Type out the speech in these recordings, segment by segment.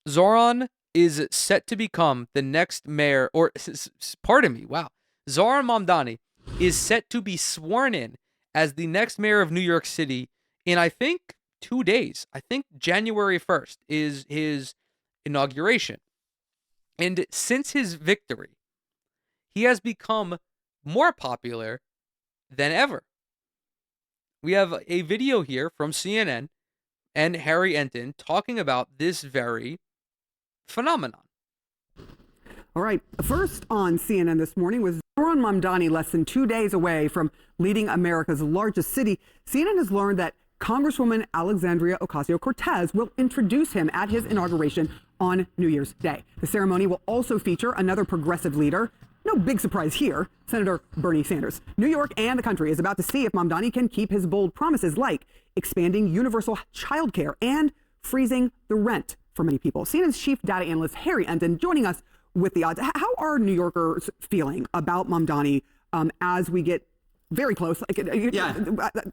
Zoran is set to become the next mayor, or pardon me, wow. Zohran Mamdani is set to be sworn in as the next mayor of New York City in, I think, 2 days. I think January 1st is his inauguration. And since his victory, he has become more popular than ever. We have a video here from CNN and Harry Enton talking about this very phenomenon. All right. First on CNN this morning was Zohran Mamdani, less than 2 days away from leading America's largest city. CNN has learned that Congresswoman Alexandria Ocasio-Cortez will introduce him at his inauguration on New Year's Day. The ceremony will also feature another progressive leader. No big surprise here, Senator Bernie Sanders. New York and the country is about to see if Mamdani can keep his bold promises like expanding universal child care and freezing the rent for many people. CNN's chief data analyst Harry Enton joining us with the odds. How are New Yorkers feeling about Mamdani as we get very close?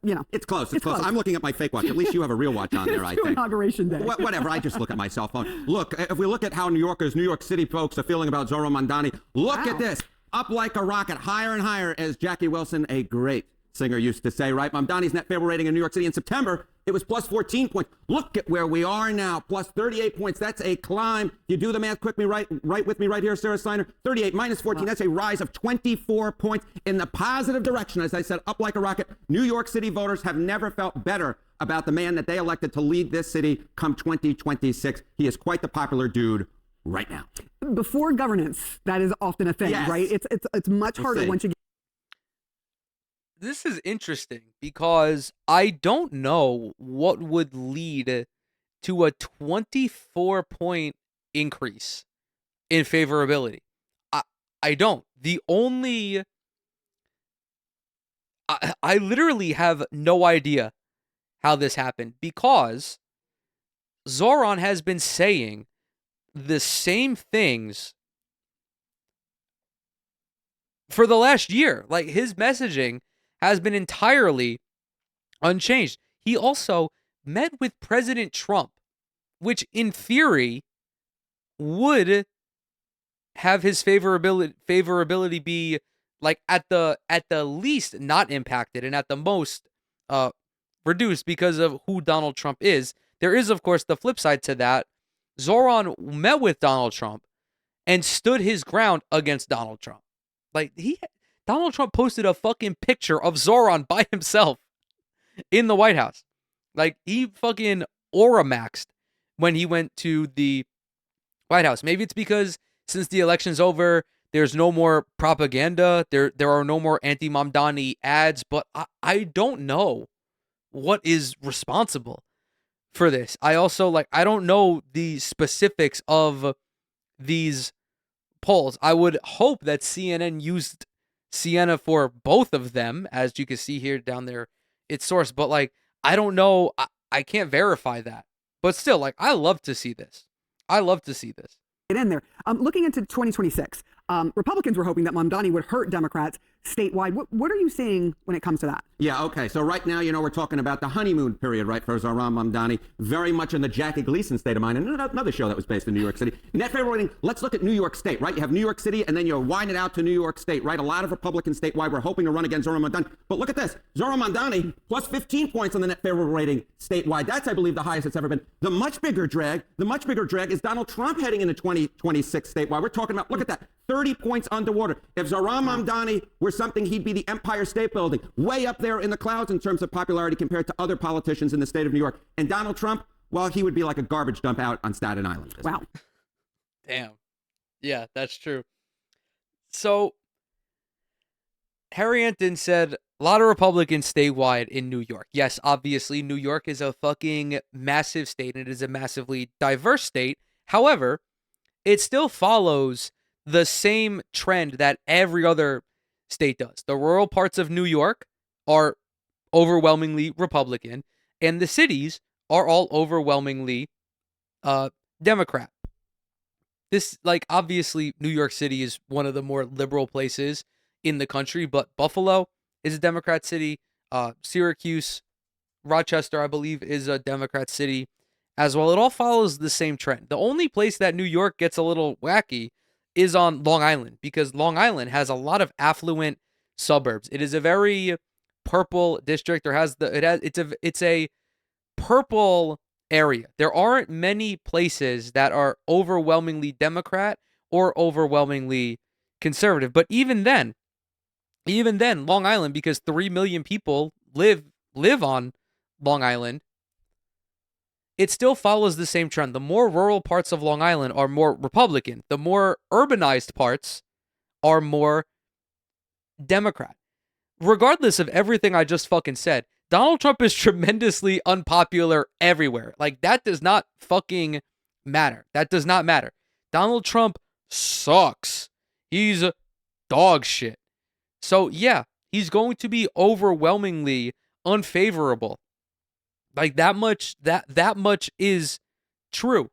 Yeah, it's close. It's close. I'm looking at my fake watch. At least you have a real watch on there, I think. Inauguration day. Whatever. I just look at my cell phone. Look, if we look at how New York City folks are feeling about Zohran Mamdani, look at this. Up like a rocket, higher and higher, as Jackie Wilson, a great singer, used to say, right? Mamdani's net favorable rating in New York City in September, it was plus 14 points. Look at where we are now, plus 38 points. That's a climb. You do the math quickly, right with me right here, Sarah Steiner. 38 minus 14, that's a rise of 24 points in the positive direction. As I said, up like a rocket. New York City voters have never felt better about the man that they elected to lead this city come 2026. He is quite the popular dude right now. Before governance, that is often a thing, yes. right? It's much harder once you get. This is interesting because I don't know what would lead to a 24-point increase in favorability. I don't. I literally have no idea how this happened because Zohran has been saying the same things for the last year. Like, his messaging has been entirely unchanged. He also met with President Trump, which in theory would have his favorability be like at the least not impacted and at the most reduced because of who Donald Trump is. There is, of course, the flip side to that. Zohran met with Donald Trump and stood his ground against Donald Trump. Like, Donald Trump posted a fucking picture of Zohran by himself in the White House. Like, he fucking aura maxed when he went to the White House. Maybe it's because since the election's over, there's no more propaganda. There are no more anti-Mamdani ads, but I don't know what is responsible for this. I don't know the specifics of these polls. I would hope that CNN used Siena for both of them, as you can see here down there, its source. But like, I don't know. I can't verify that. But still, like, I love to see this. I love to see this. Get in there. Looking into 2026, Republicans were hoping that Mamdani would hurt Democrats statewide. What are you seeing when it comes to that? Yeah, okay. So right now, we're talking about the honeymoon period, right, for Zohran Mamdani, very much in the Jackie Gleason state of mind, and another show that was based in New York City. Net favorable rating, let's look at New York State, right? You have New York City, and then you wind it out to New York State, right? A lot of Republicans statewide were hoping to run against Zohran Mamdani. But look at this. Zohran Mamdani, plus 15 points on the net favorable rating statewide. That's, I believe, the highest it's ever been. The much bigger drag is Donald Trump heading into 2026 statewide. We're talking about, look at that, 30 points underwater. If Zohran Mamdani were something, he'd be the Empire State Building, way up there in the clouds in terms of popularity compared to other politicians in the state of New York. And Donald Trump, well, he would be like a garbage dump out on Staten Island. Wow. Damn. Yeah, that's true. So, Harry Enton said a lot of Republicans statewide in New York. Yes, obviously, New York is a fucking massive state and it is a massively diverse state. However, it still follows the same trend that every other state does. The rural parts of New York are overwhelmingly Republican, and the cities are all overwhelmingly Democrat. This, like, obviously, New York City is one of the more liberal places in the country, but Buffalo is a Democrat city. Syracuse, Rochester, I believe, is a Democrat city as well. It all follows the same trend. The only place that New York gets a little wacky is on Long Island, because Long Island has a lot of affluent suburbs. It is a very purple district. It's a purple area. There aren't many places that are overwhelmingly Democrat or overwhelmingly conservative. But even then, Long Island, because 3 million people live on Long Island, it still follows the same trend. The more rural parts of Long Island are more Republican. The more urbanized parts are more Democrat. Regardless of everything I just fucking said, Donald Trump is tremendously unpopular everywhere. Like, that does not fucking matter. That does not matter. Donald Trump sucks. He's dog shit. So, yeah, he's going to be overwhelmingly unfavorable. Like, that much is true.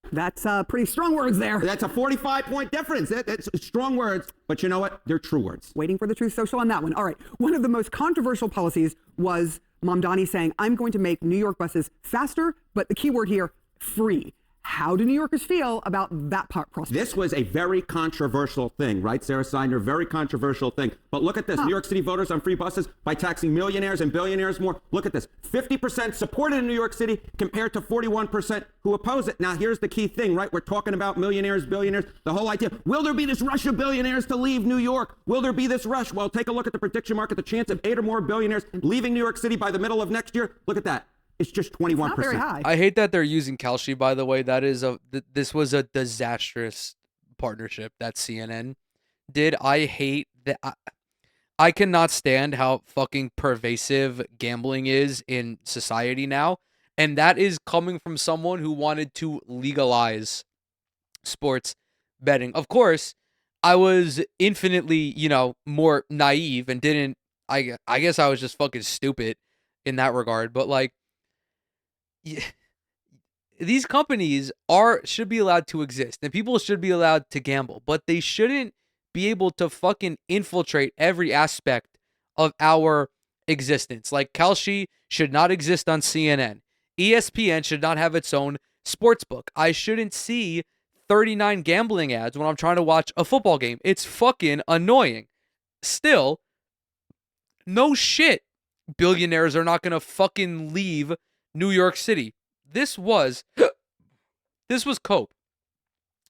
That's pretty strong words there. That's a 45-point difference. That's strong words, but you know what? They're true words. Waiting for the Truth Social on that one. All right. One of the most controversial policies was Mamdani saying, I'm going to make New York buses faster, but the key word here, free. How do New Yorkers feel about that prospect? This was a very controversial thing, right, Sarah Steiner? Very controversial thing. But look at this. New York City voters on free buses by taxing millionaires and billionaires more. Look at this. 50% supported in New York City compared to 41% who oppose it. Now, here's the key thing, right? We're talking about millionaires, billionaires. The whole idea, will there be this rush of billionaires to leave New York? Will there be this rush? Well, take a look at the prediction market. The chance of 8 or more billionaires leaving New York City by the middle of next year. Look at that. It's just 21%. Not very high. I hate that they're using Kalshi, by the way. This was a disastrous partnership that CNN did. I hate that. I cannot stand how fucking pervasive gambling is in society now. And that is coming from someone who wanted to legalize sports betting. Of course, I was infinitely, more naive and didn't, I guess I was just fucking stupid in that regard. But like, these companies should be allowed to exist and people should be allowed to gamble, but they shouldn't be able to fucking infiltrate every aspect of our existence. Like, Kalshi should not exist on CNN. ESPN should not have its own sports book. I shouldn't see 39 gambling ads when I'm trying to watch a football game. It's fucking annoying. Still, no shit. Billionaires are not going to fucking leave New York City. This was cope.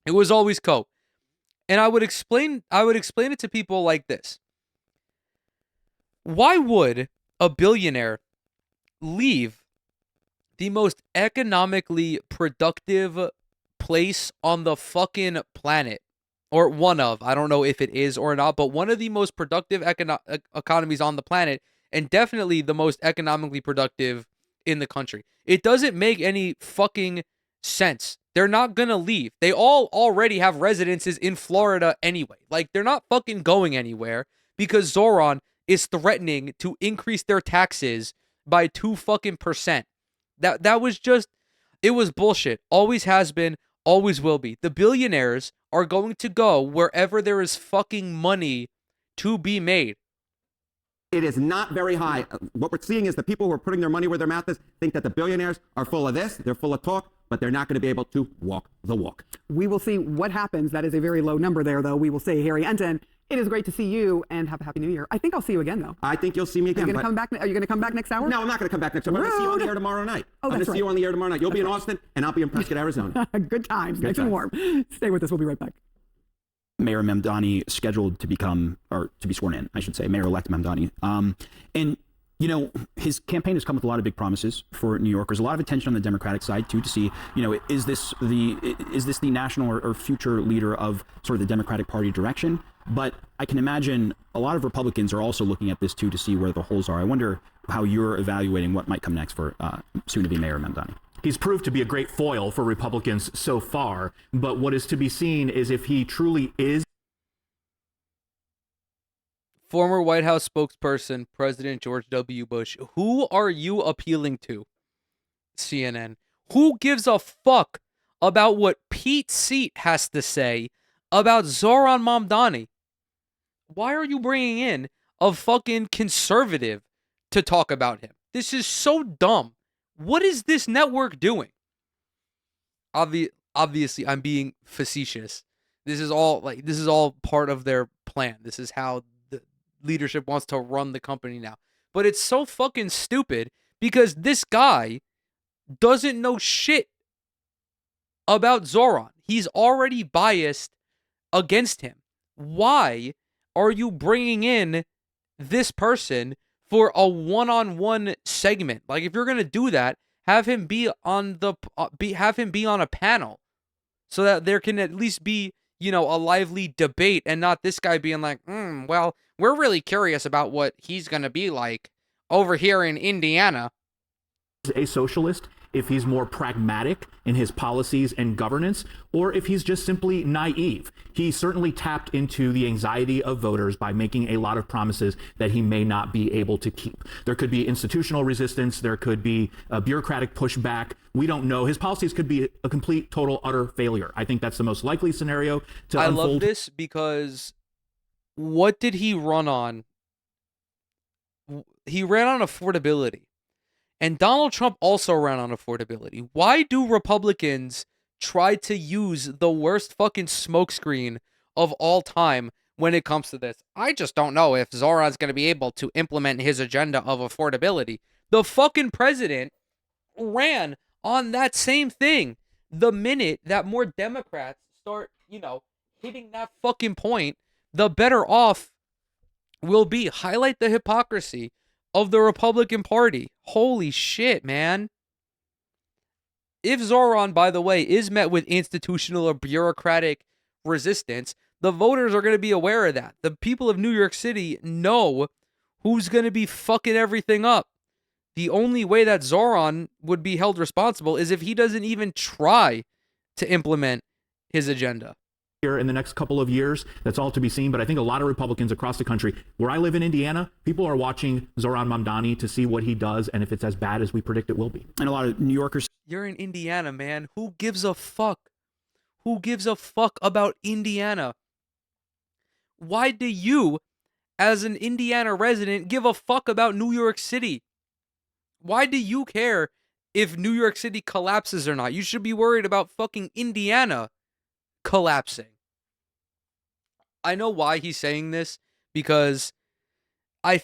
It was always cope. And I would explain it to people like this. Why would a billionaire leave the most economically productive place on the fucking planet? Or one of, I don't know if it is or not, but one of the most productive economies on the planet, and definitely the most economically productive in the country. It doesn't make any fucking sense. They're not gonna leave. They all already have residences in Florida anyway. Like, they're not fucking going anywhere because Zohran is threatening to increase their taxes by 2%. That was just, it was bullshit. Always has been, always will be. The billionaires are going to go wherever there is fucking money to be made. It is not very high. What we're seeing is the people who are putting their money where their mouth is think that the billionaires are full of this, they're full of talk, but they're not going to be able to walk the walk. We will see what happens. That is a very low number there, though. We will see. Harry Enton, it is great to see you and have a happy new year. I think I'll see you again, though. I think you'll see me again. Are you going to come back next hour? No, I'm not going to come back next hour. I'm going to see you on the air tomorrow night. Oh, I'm going to see you on the air tomorrow night. You'll be in Austin, and I'll be in Prescott, Arizona. Good times. Nice and warm. Stay with us. We'll be right back. Mayor Mamdani scheduled to be sworn in, I should say, Mayor-elect Mamdani. And, his campaign has come with a lot of big promises for New Yorkers, a lot of attention on the Democratic side, too, to see, is this the national or future leader of sort of the Democratic Party direction? But I can imagine a lot of Republicans are also looking at this, too, to see where the holes are. I wonder how you're evaluating what might come next for soon-to-be Mayor Mamdani. He's proved to be a great foil for Republicans so far, but what is to be seen is if he truly is. Former White House spokesperson, President George W. Bush. Who are you appealing to, CNN? Who gives a fuck about what Pete Seat has to say about Zohran Mamdani? Why are you bringing in a fucking conservative to talk about him? This is so dumb. What is this network doing? obviously I'm being facetious. This is all part of their plan. This is how the leadership wants to run the company now. But it's so fucking stupid because this guy doesn't know shit about Zohran. He's already biased against him. Why are you bringing in this person for a one-on-one segment? Like, if you're gonna do that, have him be on a panel so that there can at least be, a lively debate, and not this guy being like, well, we're really curious about what he's gonna be like over here in Indiana. A socialist, if he's more pragmatic in his policies and governance, or if he's just simply naive. He certainly tapped into the anxiety of voters by making a lot of promises that he may not be able to keep. There could be institutional resistance. There could be a bureaucratic pushback. We don't know. His policies could be a complete, total, utter failure. I think that's the most likely scenario to unfold. I love this because what did he run on? He ran on affordability. And Donald Trump also ran on affordability. Why do Republicans try to use the worst fucking smokescreen of all time when it comes to this? I just don't know if Zohran's going to be able to implement his agenda of affordability. The fucking president ran on that same thing. The minute that more Democrats start, hitting that fucking point, the better off we'll be. Highlight the hypocrisy of the Republican Party. Holy shit, man. If Zohran, by the way, is met with institutional or bureaucratic resistance, the voters are going to be aware of that. The people of New York City know who's going to be fucking everything up. The only way that Zohran would be held responsible is if he doesn't even try to implement his agenda. Here in the next couple of years, that's all to be seen. But I think a lot of Republicans across the country, where I live in Indiana, people are watching Zohran Mamdani to see what he does and if it's as bad as we predict it will be. And a lot of New Yorkers. You're in Indiana, man. Who gives a fuck? Who gives a fuck about Indiana? Why do you, as an Indiana resident, give a fuck about New York City? Why do you care if New York City collapses or not? You should be worried about fucking Indiana collapsing. I know why he's saying this, because I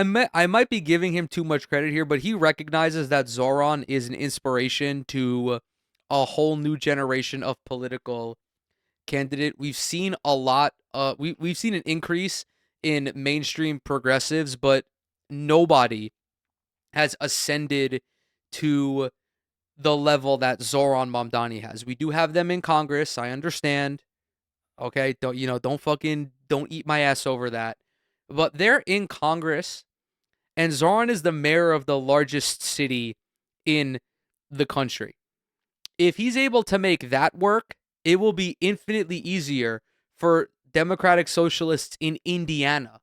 might be giving him too much credit here, but he recognizes that Zohran is an inspiration to a whole new generation of political candidate. We've seen a lot. We've seen an increase in mainstream progressives, but nobody has ascended to the level that Zohran Mamdani has. We do have them in Congress. I understand. Okay, don't eat my ass over that. But they're in Congress, and Zohran is the mayor of the largest city in the country. If he's able to make that work, it will be infinitely easier for Democratic Socialists in Indiana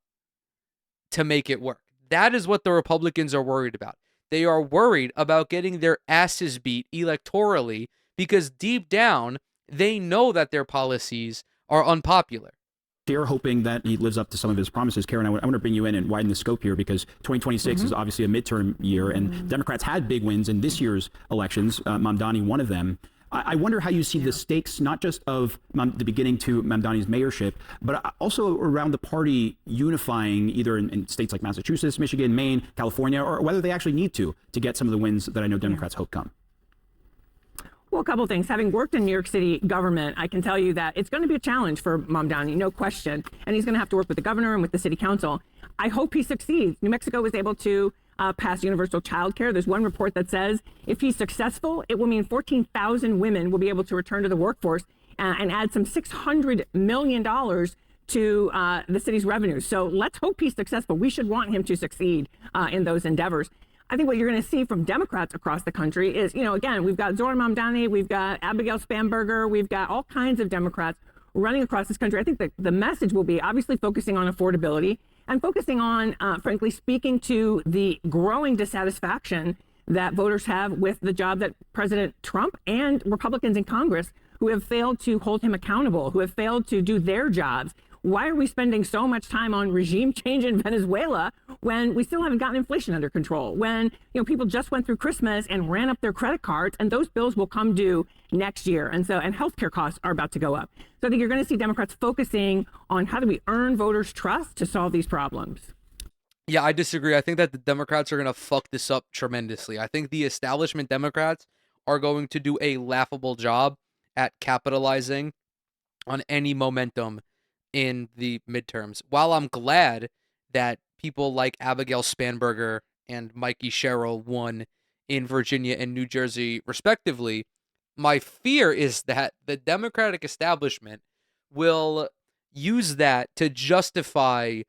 to make it work. That is what the Republicans are worried about. They are worried about getting their asses beat electorally because deep down, they know that their policies are unpopular. They're hoping that he lives up to some of his promises. Karen, I want to bring you in and widen the scope here, because 2026 is obviously a midterm year, and Democrats had big wins in this year's elections, Mamdani one of them. I wonder how you see the stakes, not just of the beginning to Mamdani's mayorship, but also around the party unifying either in states like Massachusetts, Michigan, Maine, California, or whether they actually need to get some of the wins that I know Democrats hope come. Well, a couple of things. Having worked in New York City government, I can tell you that it's going to be a challenge for Mamdani, no question. And he's going to have to work with the governor and with the city council. I hope he succeeds. New Mexico was able to pass universal child care. There's one report that says if he's successful, it will mean 14,000 women will be able to return to the workforce and add some $600 million to the city's revenues. So let's hope he's successful. We should want him to succeed in those endeavors. I think what you're going to see from Democrats across the country is, again, we've got Zohran Mamdani, we've got Abigail Spanberger, we've got all kinds of Democrats running across this country. I think that the message will be obviously focusing on affordability and focusing on, frankly, speaking to the growing dissatisfaction that voters have with the job that President Trump and Republicans in Congress who have failed to hold him accountable, who have failed to do their jobs. why are we spending so much time on regime change in Venezuela when we still haven't gotten inflation under control? When, people just went through Christmas and ran up their credit cards, and those bills will come due next year. And healthcare costs are about to go up. So I think you're going to see Democrats focusing on how do we earn voters' trust to solve these problems. Yeah, I disagree. I think that the Democrats are going to fuck this up tremendously. I think the establishment Democrats are going to do a laughable job at capitalizing on any momentum in the midterms. While I'm glad that people like Abigail Spanberger and Mikey Sherrill won in Virginia and New Jersey, respectively, my fear is that the Democratic establishment will use that to justify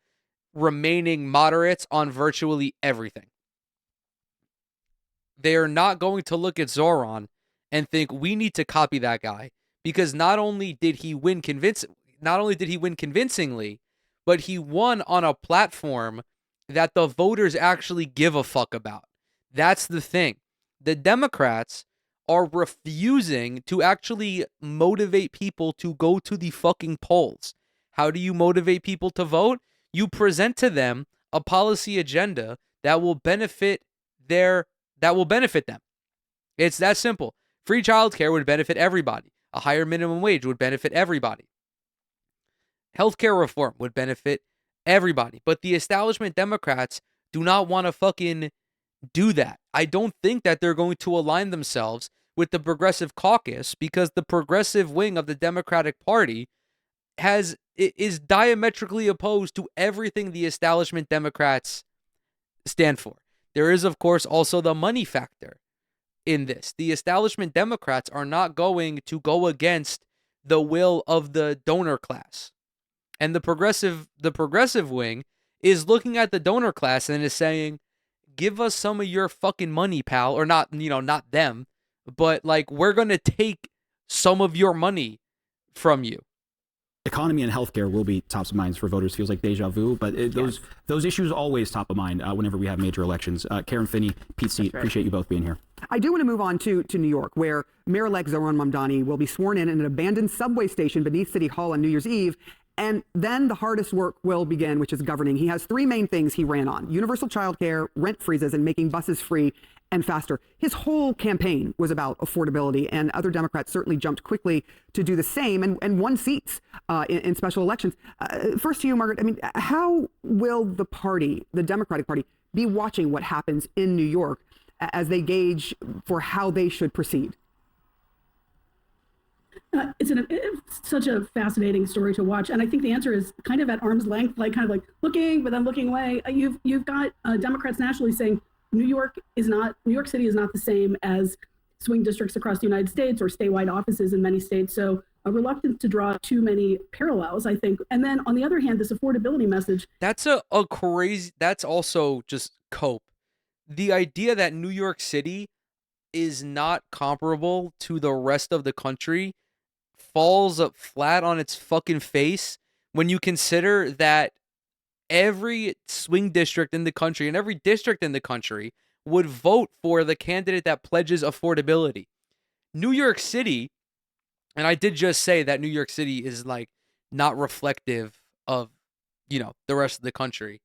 remaining moderates on virtually everything. They are not going to look at Zohran and think we need to copy that guy, because not only did he win convincingly, but he won on a platform that the voters actually give a fuck about. That's the thing. The Democrats are refusing to actually motivate people to go to the fucking polls. How do you motivate people to vote? You present to them a policy agenda that will benefit them. It's that simple. Free childcare would benefit everybody. A higher minimum wage would benefit everybody. Healthcare reform would benefit everybody. But the establishment Democrats do not want to fucking do that. I don't think that they're going to align themselves with the Progressive Caucus, because the progressive wing of the Democratic Party is diametrically opposed to everything the establishment Democrats stand for. There is, of course, also the money factor in this. The establishment Democrats are not going to go against the will of the donor class. And the progressive wing is looking at the donor class and is saying, give us some of your fucking money, pal. Or not, not them, but like, we're going to take some of your money from you. Economy and healthcare will be top of mind for voters. Feels like deja vu, but those issues are always top of mind whenever we have major elections. Karen Finney, Pete Seat, appreciate you both being here. I do want to move on to New York, where Mayor-elect Zohran Mamdani will be sworn in an abandoned subway station beneath City Hall on New Year's Eve. And then the hardest work will begin, which is governing. He has three main things he ran on: universal childcare, rent freezes, and making buses free and faster. His whole campaign was about affordability, and other Democrats certainly jumped quickly to do the same and won seats in special elections. First to you, Margaret. I mean, how will the Democratic Party, be watching what happens in New York as they gauge for how they should proceed? It's such a fascinating story to watch, and I think the answer is kind of at arm's length, like looking, but then looking away. You've got Democrats nationally saying New York City is not the same as swing districts across the United States or statewide offices in many states. So reluctant to draw too many parallels, I think. And then on the other hand, this affordability message. That's that's also just cope. The idea that New York City is not comparable to the rest of the country falls up flat on its fucking face when you consider that every swing district in the country and every district in the country would vote for the candidate that pledges affordability. New York City, and I did just say that New York City is like not reflective of, the rest of the country.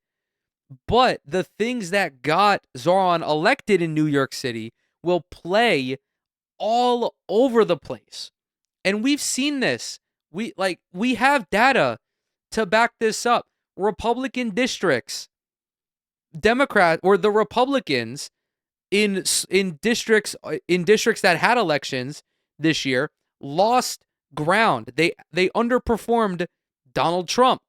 But the things that got Zohran elected in New York City will play all over the place. And we've seen this. We have data to back this up. Republican districts, the Republicans in districts that had elections this year lost ground. They underperformed Donald Trump.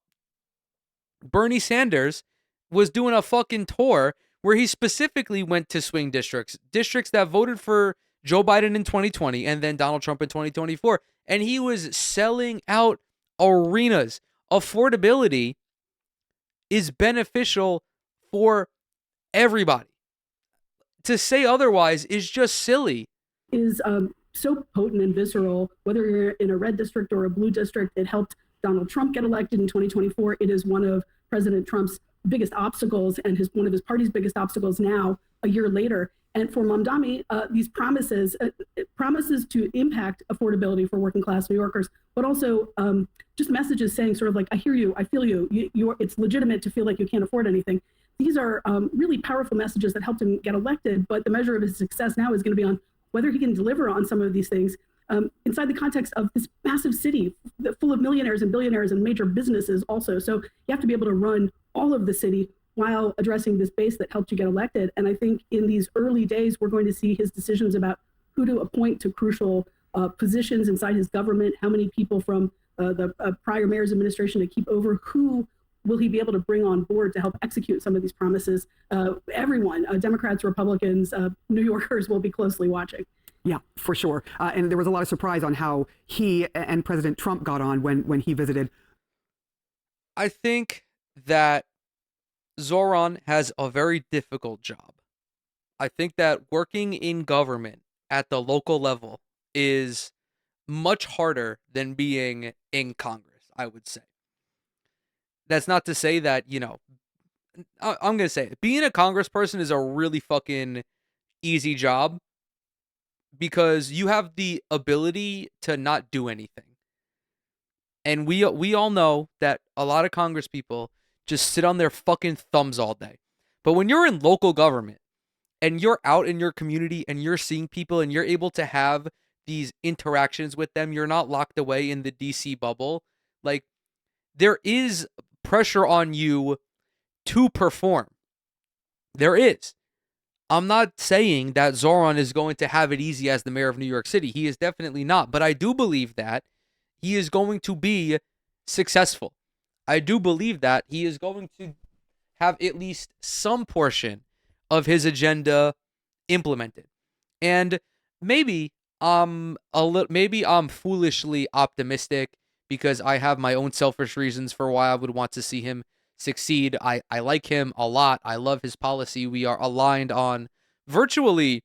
Bernie Sanders was doing a fucking tour where he specifically went to swing districts that voted for Joe Biden in 2020 and then Donald Trump in 2024. And he was selling out arenas. Affordability is beneficial for everybody. To say otherwise is just silly. Is so potent and visceral, whether you're in a red district or a blue district. It helped Donald Trump get elected in 2024. It is one of President Trump's biggest obstacles and one of his party's biggest obstacles now, a year later. And for Mamdani, these promises to impact affordability for working class New Yorkers, but also just messages saying sort of like, I hear you, I feel you, it's legitimate to feel like you can't afford anything. These are really powerful messages that helped him get elected, but the measure of his success now is going to be on whether he can deliver on some of these things inside the context of this massive city full of millionaires and billionaires and major businesses also. So you have to be able to run all of the city while addressing this base that helped you get elected. And I think in these early days, we're going to see his decisions about who to appoint to crucial positions inside his government, how many people from the prior mayor's administration to keep over, who will he be able to bring on board to help execute some of these promises? Everyone, Democrats, Republicans, New Yorkers will be closely watching. Yeah, for sure. And there was a lot of surprise on how he and President Trump got on when he visited. I think that Zohran has a very difficult job. I think that working in government at the local level is much harder than being in Congress, I would say. That's not to say that, I'm going to say it. Being a congressperson is a really fucking easy job because you have the ability to not do anything. And we all know that a lot of Congress people just sit on their fucking thumbs all day. But when you're in local government and you're out in your community and you're seeing people and you're able to have these interactions with them, you're not locked away in the DC bubble. Like, there is pressure on you to perform. There is. I'm not saying that Zohran is going to have it easy as the mayor of New York City. He is definitely not. But I do believe that he is going to be successful. I do believe that he is going to have at least some portion of his agenda implemented. And maybe I'm foolishly optimistic because I have my own selfish reasons for why I would want to see him succeed. I like him a lot. I love his policy. We are aligned on virtually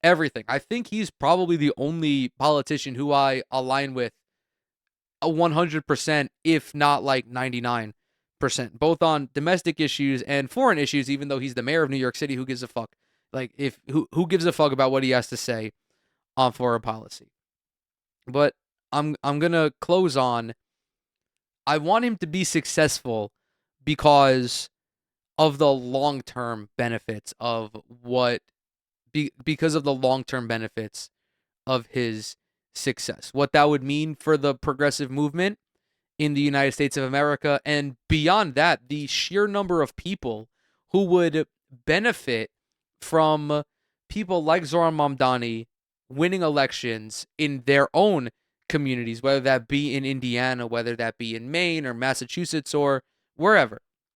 everything. I think he's probably the only politician who I align with 100%, if not like 99%, both on domestic issues and foreign issues, even though he's the mayor of New York City. Who gives a fuck? Like, who gives a fuck about what he has to say on foreign policy? But I'm gonna close on, I want him to be successful because of the long-term benefits of because of the long-term benefits of his success. What that would mean for the progressive movement in the United States of America, and beyond that, the sheer number of people who would benefit from people like Zohran Mamdani winning elections in their own communities, whether that be in Indiana, whether that be in Maine or Massachusetts or wherever.